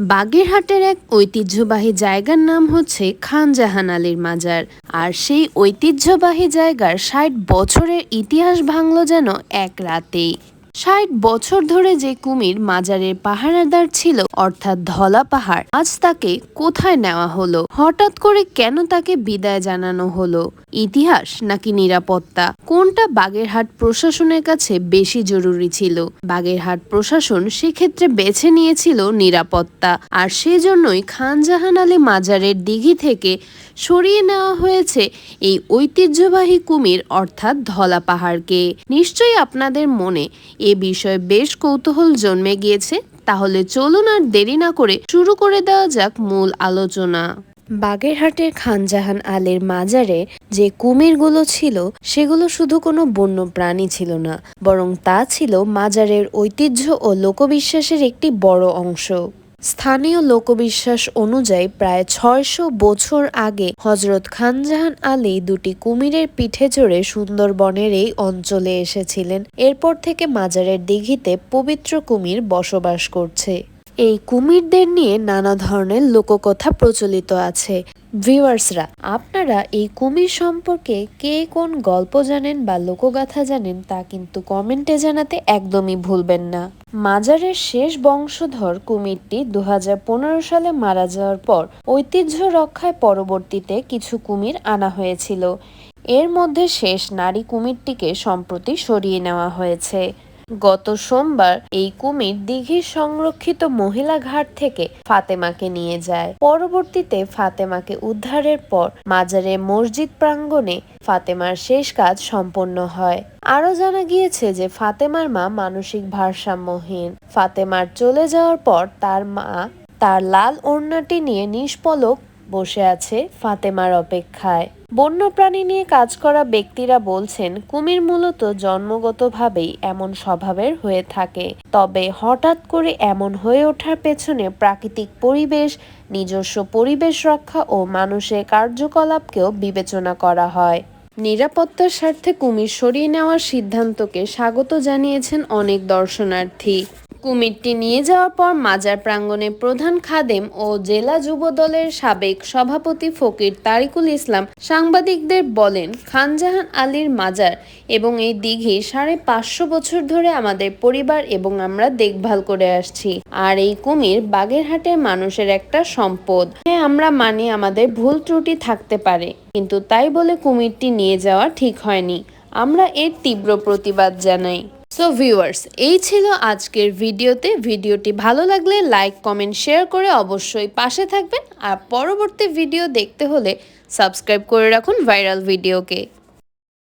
বাগেরহাটের এক ঐতিহ্যবাহী জায়গার নাম হচ্ছে খান জাহান আলীর মাজার। আর সেই ঐতিহ্যবাহী জায়গার ৬০ বছরের ইতিহাস ভাঙল যেন এক রাতেই। ৬০ বছর ধরে যে কুমির মাজারের পাহারাদার ছিল, অর্থাৎ ধলা পাহাড়, আজ তাকে কোথায় নেওয়া হলো? হঠাৎ করে কেন তাকে বিদায় জানানো হলো? ইতিহাস নাকি নিরাপত্তা, কোনটা বাগেরহাট প্রশাসনের কাছে বেশি জরুরি ছিল? বাগেরহাট প্রশাসন সেক্ষেত্রে বেছে নিয়েছিল নিরাপত্তা, আর সেজন্যই খান জাহান আলী মাজারের দিঘি থেকে সরিয়ে নেওয়া হয়েছে এই ঐতিহ্যবাহী কুমির, অর্থাৎ ধলা পাহাড়কে। নিশ্চয়ই আপনাদের মনে এ বিষয়ে বেশ কৌতূহল জন্মে গিয়েছে। তাহলে চলুন আর দেরি না করে শুরু করে দেওয়া যাক মূল আলোচনা। বাগেরহাটের খান জাহান আলীর মাজারে যে কুমিরগুলো ছিল, সেগুলো শুধু কোনো বন্য প্রাণী ছিল না, বরং তা ছিল মাজারের ঐতিহ্য ও লোকবিশ্বাসের একটি বড় অংশ। স্থানীয় লোকবিশ্বাস অনুযায়ী প্রায় ৬০০ বছর আগে হযরত খান জাহান আলী দুটি কুমিরের পিঠে চড়ে সুন্দরবনের এই অঞ্চলে এসেছিলেন। এরপর থেকে মাজারের দিঘিতে পবিত্র কুমির বসবাস করছে। এই কুমিরদের নিয়ে নানা ধরনের লোককথা প্রচলিত আছে। ভিউয়ার্সরা, আপনারা এই কুমির সম্পর্কে কে কোন গল্প জানেন বা লোকগাথা জানেন, তা কিন্তু কমেন্টে জানাতে একদমই ভুলবেন না। মাজারের শেষ বংশধর কুমিরটি ২০১৫ সালে মারা যাওয়ার পর ঐতিহ্য রক্ষায় পরবর্তীতে কিছু কুমির আনা হয়েছিল। এর মধ্যে শেষ নারী কুমিরটিকে সম্প্রতি সরিয়ে নেওয়া হয়েছে। গত সোমবার এই কুমির দিঘির সংরক্ষিত মহিলা ঘাট থেকে ফাতেমাকে নিয়ে যায়। পরবর্তীতে ফাতেমাকে উদ্ধারের পর মাজারে মসজিদ প্রাঙ্গণে ফাতেমার শেষ কাজ সম্পন্ন হয়। আরো জানা গিয়েছে যে ফাতেমার মা মানসিক ভারসাম্যহীন। ফাতেমার চলে যাওয়ার পর তার মা তার লাল ওড়নাটি নিয়ে নিষ্পলক বসে আছে ফাতেমার অপেক্ষায়। বন্যপ্রাণী নিয়ে কাজ করা ব্যক্তিরা বলছেন, কুমির মূলত জন্মগতভাবেই এমন স্বভাবের হয়ে থাকে, তবে হঠাৎ করে এমন হয়ে ওঠার পেছনে প্রাকৃতিক পরিবেশ, নিজস্ব পরিবেশ রক্ষা ও মানুষের কার্যকলাপকেও বিবেচনা করা হয়। নিরাপত্তার স্বার্থে কুমির সরিয়ে নেওয়ার সিদ্ধান্তকে স্বাগত জানিয়েছেন অনেক দর্শনার্থী। কুমিরটি নিয়ে যাওয়ার পর মাজার প্রাঙ্গণে প্রধান খাদেম ও জেলা যুব দলের সাবেক সভাপতি ফকির তারিকুল ইসলাম সাংবাদিকদের বলেন, খান জাহান আলীর মাজার এবং এই দিঘি ৫৫০ বছর ধরে আমাদের পরিবার এবং আমরা দেখভাল করে আসছি। আর এই কুমির বাগেরহাটের মানুষের একটা সম্পদ। হ্যাঁ, আমরা মানি আমাদের ভুল ত্রুটি থাকতে পারে, কিন্তু তাই বলে কুমিরটি নিয়ে যাওয়া ঠিক হয়নি। আমরা এর তীব্র প্রতিবাদ জানাই। সো ভিউয়ার্স, এই ছিল আজকের ভিডিওটি ভালো লাগলে লাইক, কমেন্ট, শেয়ার করে অবশ্যই পাশে থাকবেন। আর পরবর্তী ভিডিও দেখতে হলে সাবস্ক্রাইব করে রাখুন ভাইরাল ভিডিওকে।